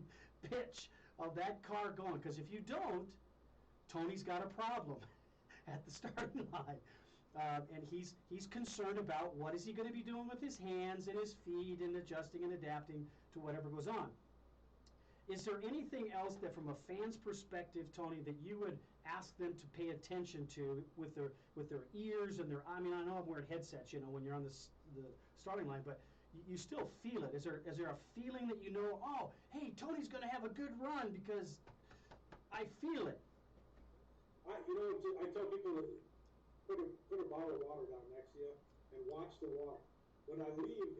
pitch of that car going. Because if you don't, Tony's got a problem at the starting line. And he's concerned about what is he going to be doing with his hands and his feet and adjusting and adapting to whatever goes on. Is there anything else that, from a fan's perspective, Tony, that you would ask them to pay attention to with their ears and their? I mean, I know I'm wearing headsets, when you're on the starting line, but you still feel it. Is there a feeling that oh, hey, Tony's going to have a good run because I feel it? I tell people to put a bottle of water down next to you and watch the water. When I leave,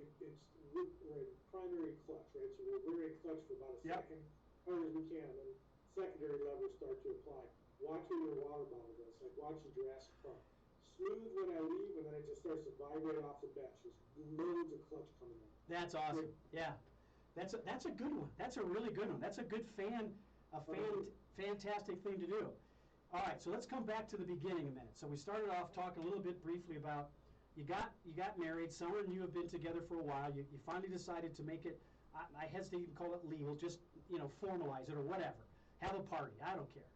we're in primary clutch, right? So we're very clutch for about a second, hard as we can, and then secondary levers start to apply. Watch where your water bottle goes, like watching Jurassic Park. Smooth when I leave, and then it just starts to vibrate off the bench. There's loads of clutch coming in. That's awesome. Yeah, that's a good one. That's a really good one. That's a good fantastic thing to do. All right, so let's come back to the beginning a minute. So we started off talking a little bit briefly about you got married. Summer and you have been together for a while. You finally decided to make it. I hesitate to even call it legal. Just formalize it or whatever. Have a party. I don't care.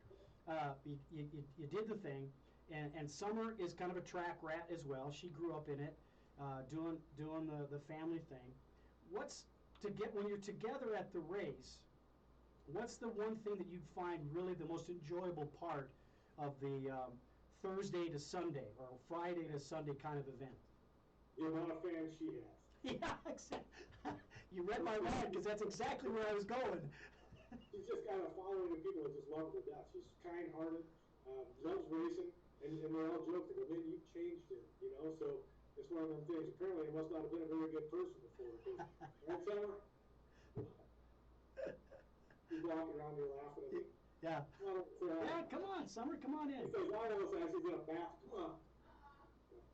You did the thing, and Summer is kind of a track rat as well. She grew up in it, doing the family thing. When you're together at the race? What's the one thing that you find really the most enjoyable part of the Thursday to Sunday or Friday to Sunday kind of event? The amount of fans she has. Yeah, exactly. You read my mind because that's exactly where I was going. She's just got a following of people that just love her to death. She's kind-hearted, loves racing, and they all joke, they go, man, you've changed it, So it's one of them things. Apparently, I must not have been a very good person before. Right, Summer? She's walking around here laughing at me. Yeah. Yeah, come on, Summer, come on in. He says, I almost actually get a bath. Come on.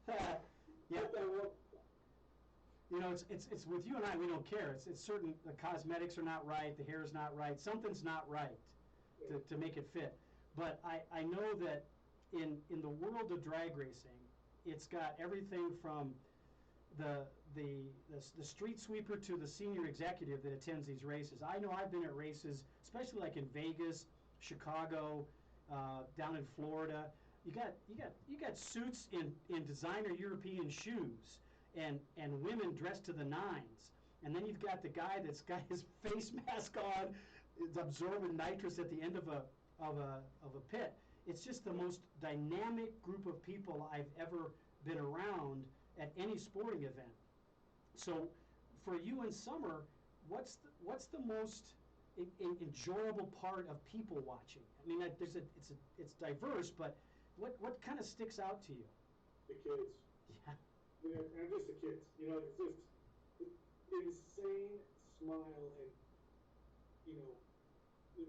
Yeah. It's with you and I, we don't care. It's certain, the cosmetics are not right, the hair's not right, something's not right to make it fit. But I know that in the world of drag racing, it's got everything from the street sweeper to the senior executive that attends these races. I know I've been at races, especially like in Vegas, Chicago, down in Florida. You got suits in designer European shoes and women dressed to the nines. And then you've got the guy that's got his face mask on, is absorbing nitrous at the end of a pit. It's just the most dynamic group of people I've ever been around at any sporting event. So for you in Summer, what's the most enjoyable part of people watching? I mean, it's diverse, but what kind of sticks out to you? The kids. Yeah. And just the kids. It's just insane smile, and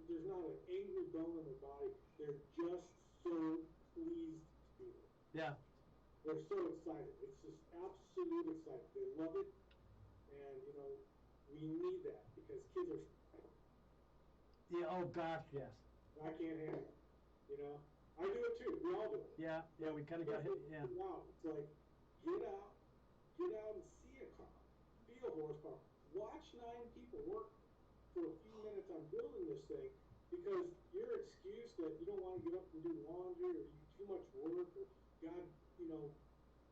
there's not an angry bone in their body. They're just so pleased to be there. Yeah. They're so excited. It's just absolute excitement. They love it, and we need that because kids are. Yeah. Oh gosh, yes. I can't handle it. I do it too. We all do it. Yeah. Yeah. We kind of got hit. Yeah. Wow. It's like get out and see a car, feel horsepower, watch 9 people work for a few minutes on building this thing, because your excuse that you don't want to get up and do laundry or you too much work or God,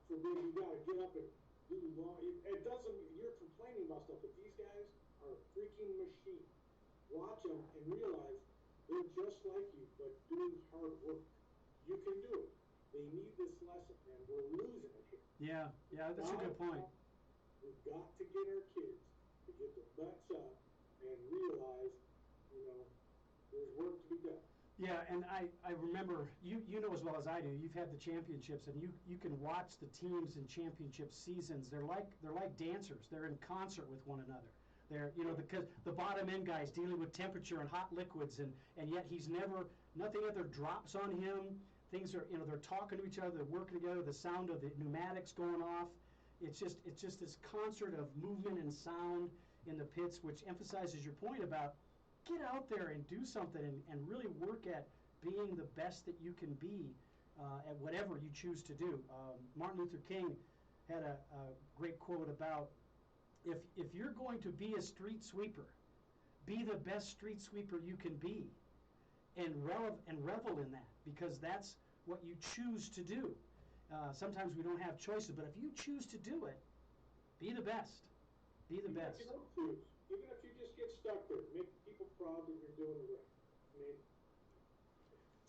forbid you got to get up and do laundry. It doesn't. You're complaining about stuff, but these guys are a freaking machine. Watch them and realize they're just like you, but doing hard work. You can do it. They need this lesson, and we're losing it here. Yeah, that's a good point. We've got to get our kids to get their butts up and realize, there's work to be done. Yeah, and I remember, you know as well as I do, you've had the championships, and you can watch the teams in championship seasons. They're like dancers. They're in concert with one another. They're, because the bottom end guy's dealing with temperature and hot liquids, and yet nothing ever drops on him. Things are, they're talking to each other, they're working together, the sound of the pneumatics going off. It's just this concert of movement and sound in the pits, which emphasizes your point about get out there and do something and really work at being the best that you can be at whatever you choose to do. Martin Luther King had a great quote about if you're going to be a street sweeper, be the best street sweeper you can be, and revel in that, because that's what you choose to do. Sometimes we don't have choices, but if you choose to do it, be the best. Be the best. You don't choose. even if you just get stuck there, make people proud that you're doing it right. I mean,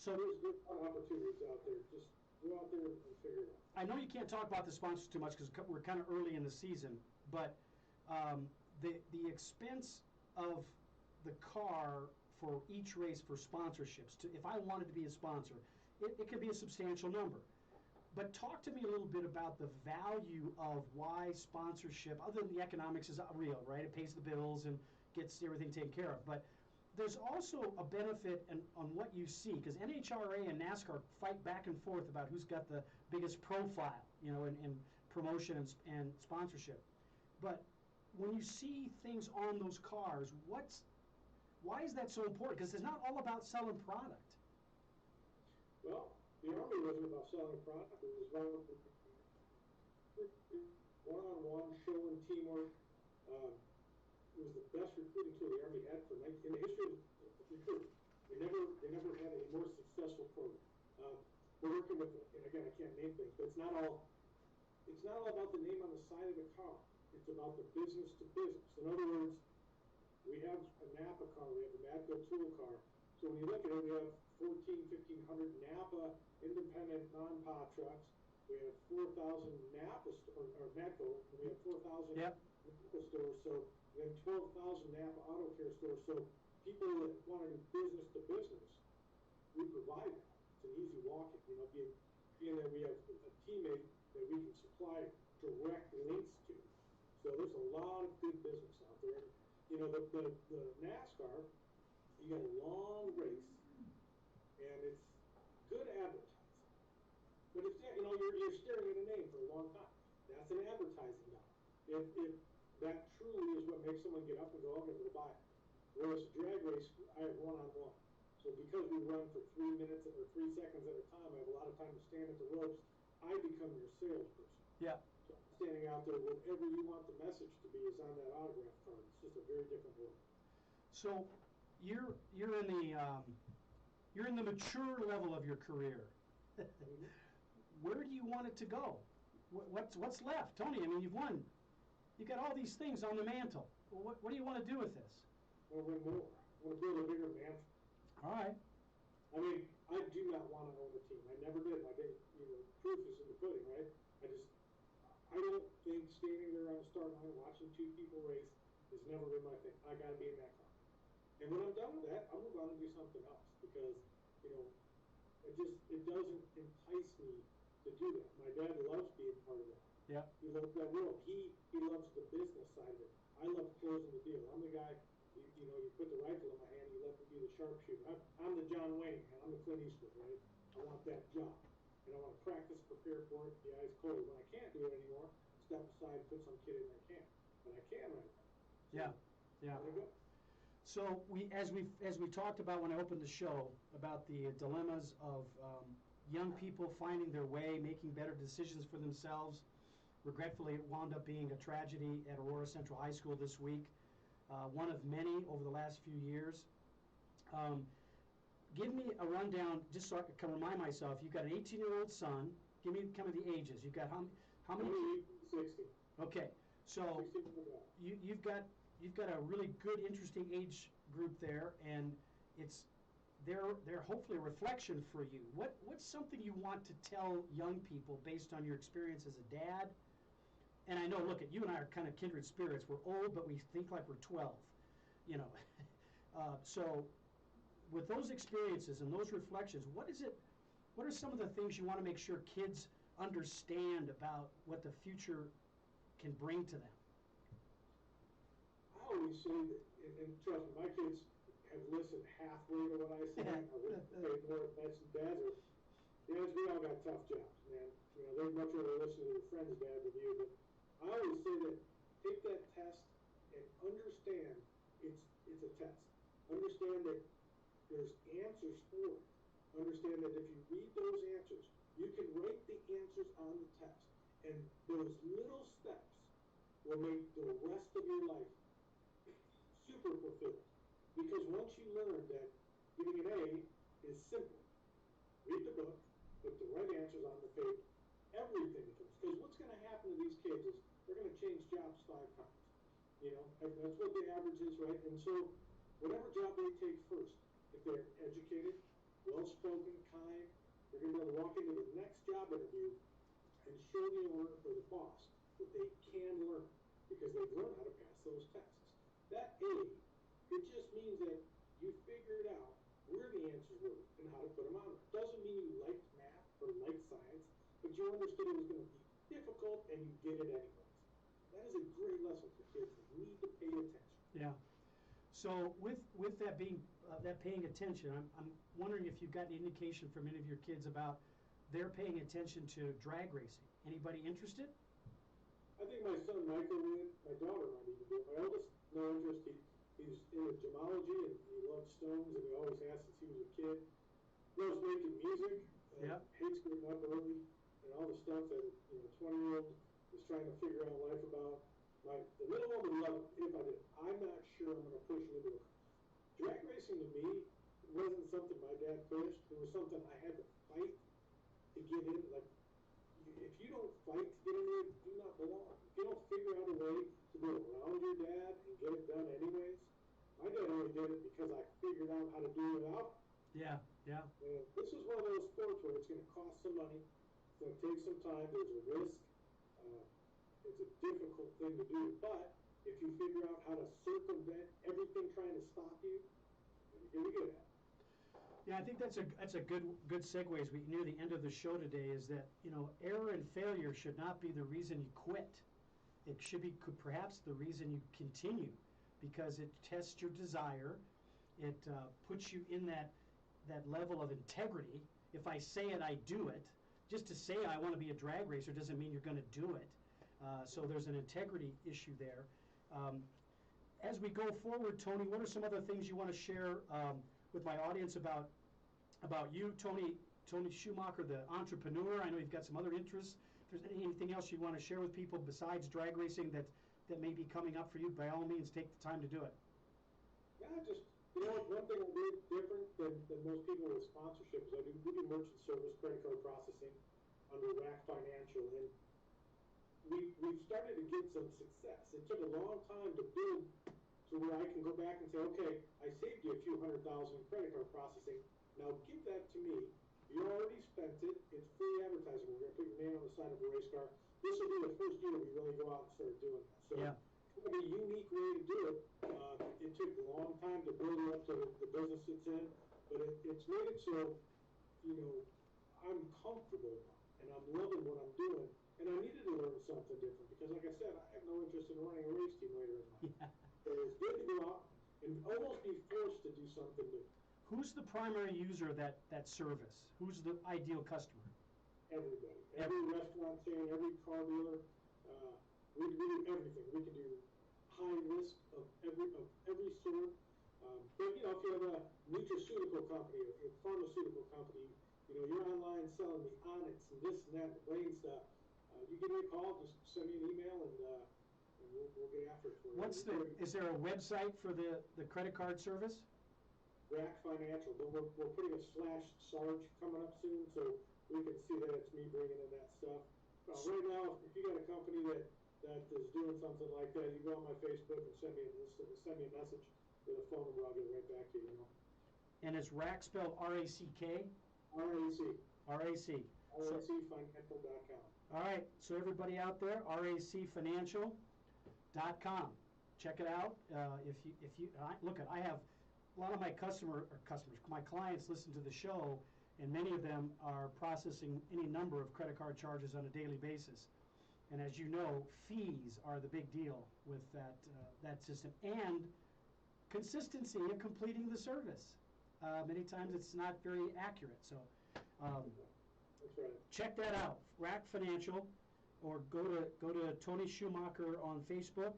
So there's a lot of opportunities out there. Just go out there and figure it out. I know you can't talk about the sponsors too much because we're kind of early in the season, but the expense of the car for each race for sponsorships, if I wanted to be a sponsor, it can be a substantial number. But talk to me a little bit about the value of why sponsorship, other than the economics, is real, right? It pays the bills and gets everything taken care of. But there's also a benefit on what you see, because NHRA and NASCAR fight back and forth about who's got the biggest profile, you know, in promotion and sponsorship. But when you see things on those cars, why is that so important? Because it's not all about selling product. Well, the Army wasn't about selling product. It was about one-on-one show and teamwork. It was the best recruiting tool the Army had in the history of recruiting. They never had a more successful program. We're working with, and again, I can't name things, but it's not all about the name on the side of the car. It's about the business to business. In other words, we have a Napa car, we have a Matco tool car. So when you look at it, we have 1,500 Napa independent non-PA trucks. We have 4,000 Napa or Matco, and we have 4,000 Napa stores. So we have 12,000 Napa Auto Care stores. So people that want to do business to business, we provide that. It's an easy walk-in. You know, being that we have a teammate that we can supply direct links to. So there's a lot of good business out there. You know, the NASCAR, you got a long race, and it's good advertising. But it's, you know, you're staring at a name for a long time. That's an advertising dollar. If that truly is what makes someone get up and go, okay, we'll buy it. Whereas a drag race, I have one-on-one. So because we run for 3 minutes or 3 seconds at a time, I have a lot of time to stand at the ropes. I become your salesperson. Yeah. So standing out there, whatever you want the message to be is on that autograph card. It's just a very different world. So you're in the mature level of your career. Where do you want it to go? What's left, Tony? I mean, you've won. You've got all these things on the mantle. What do you want to do with this? I want to win more. I want to build a bigger mantle. All right. I mean, I do not want to own a team. I never did. I did. You know, proof is in the pudding, right? I don't think standing there on the start line watching 2 people race has never been my thing. I got to be in that car. And when I'm done with that, I'll move on and do something else because, you know, it doesn't entice me to do that. My dad loves being part of that. Yeah. He loves that world. He loves the business side of it. I love closing the deal. I'm the guy, you know, you put the rifle in my hand, you let me be the sharpshooter. I'm the John Wayne, and I'm the Clint Eastwood, right? I want that job. And I want to practice, prepare for it, the eyes closed. When I can't do it anymore, step aside, put some kid in that can. But I can right now. So, yeah. There we go. So as we talked about when I opened the show about the dilemmas of young people finding their way, making better decisions for themselves. Regretfully, it wound up being a tragedy at Aurora Central High School this week, one of many over the last few years. Give me a rundown, just so I can remind myself. You've got an 18-year-old son. Give me kind of the ages. You've got how many? 60. Okay, so you've got a really good, interesting age group there, and they're hopefully a reflection for you. What's something you want to tell young people based on your experience as a dad? And I know, look, you and I are kind of kindred spirits. We're old, but we think like we're 12, you know. So with those experiences and those reflections, what are some of the things you want to make sure kids understand about what the future can bring to them? I always say that, and trust me, my kids have listened halfway to what I say. I wouldn't pay more attention. Dads, we all got tough jobs, man. You know, they'd much rather listen to their friend's dad than you. But I always say that take that test and understand it's a test. Understand that there's answers for it. Understand that if you read those answers, you can write the answers on the test. And those little steps will make the rest of your life super fulfilled. Because once you learn that getting an A is simple, read the book, put the right answers on the page, everything becomes. Because what's going to happen to these kids is they're going to change jobs 5 times. You know, and that's what the average is, right? And so, whatever job they take first, if they're educated, well-spoken, kind, they're going to be able to walk into the next job interview and show the owner or the boss that they can learn because they've learned how to pass those tests. That A, it just means that you figured out where the answers were and how to put them on there. Doesn't mean you liked math or liked science, but you understood it was going to be difficult and you did it anyways. That is a great lesson for kids. They need to pay attention. Yeah. So with that being that paying attention, I'm wondering if you've got any indication from any of your kids about their paying attention to drag racing. Anybody interested? I think my son Michael would. My daughter might even do it. My oldest, no interest. He's into gemology and he loves stones and he always has since he was a kid. Loves making music. Yeah. Hates getting up early and all the stuff that 20-year-old is trying to figure out life about. The middle one would love it if I did. I'm not sure I'm going to push him into it. Drag racing to me wasn't something my dad pushed. It was something I had to fight to get in. Like, if you don't fight to get in there, you do not belong. If you don't figure out a way to go around your dad and get it done anyways, my dad only did it because I figured out how to do it without. Yeah, yeah. And this is one of those sports where it's going to cost some money. It's going to take some time. There's a risk. It's a difficult thing to do. But if you figure out how to circumvent everything trying to stop you, you're going to get it. Yeah, I think that's a good segue as we near the end of the show today. Is that error and failure should not be the reason you quit. It should be perhaps the reason you continue, because it tests your desire. It puts you in that level of integrity. If I say it, I do it. Just to say I want to be a drag racer doesn't mean you're going to do it. So there's an integrity issue there. As we go forward, Tony, what are some other things you want to share with my audience about you, Tony Schumacher, the entrepreneur? I know you've got some other interests. If there's anything else you want to share with people besides drag racing that may be coming up for you, by all means, take the time to do it. Yeah, just one thing I did different than most people with sponsorship is we do merchant service, credit card processing under Rack Financial, and we've started to get some success. It took a long time to build to where I can go back and say, okay, I saved you a few $100,000 in credit card processing. Now give that to me. You already spent it. It's free advertising. We're going to put your name on the side of a race car. This will be the first year we really go out and start doing that. So yeah. It's going to be a unique way to do it. It took a long time to build it up to the business it's in, but it's made it so, I'm comfortable and I'm loving what I'm doing. And I needed to learn something different because, like I said, I have no interest in running a race team later in life. Yeah. So it's good to go out and almost be forced to do something new. Who's the primary user of that service? Who's the ideal customer? Everybody. Every restaurant chain, every car dealer. We do everything. We can do high risk of every sort. But, if you have a nutraceutical company or a pharmaceutical company, you're online selling the Onyx and this and that, the brain stuff. You give me a call, just send me an email, and we'll get after it for you. Is there a website for the credit card service? Rack Financial, but we're putting a /Sarge coming up soon, so we can see that it's me bringing in that stuff. Right now, if you got a company that is doing something like that, you go on my Facebook and send me a message with a phone number. I'll get right back to you. And it's Rack spelled R-A-C-K? R-A-C. R-A-C. RACfinancial.com. All right, so everybody out there, racfinancial.com. Check it out. If you look, I have a lot of my my clients listen to the show, and many of them are processing any number of credit card charges on a daily basis. And as you know, fees are the big deal with that system, and consistency in completing the service. Many times it's not very accurate. So That's right. check that out, Rack Financial, or go to Tony Schumacher on Facebook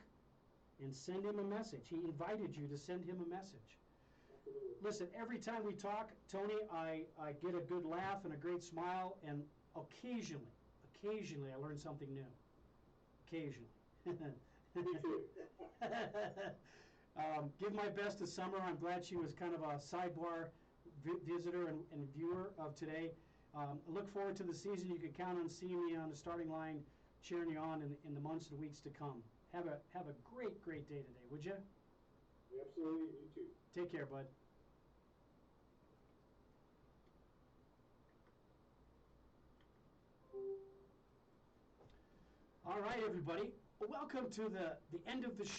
and send him a message. He invited you to send him a message. Absolutely. Listen, every time we talk, Tony, I get a good laugh and a great smile, and occasionally I learn something new. Occasionally. Me too. Give my best to Summer. I'm glad she was kind of a sidebar visitor and viewer of today. I look forward to the season. You can count on seeing me on the starting line, cheering you on in the months and weeks to come. Have a great great day today, would you? Absolutely, you too. Take care, bud. All right, everybody. Welcome to the end of the show.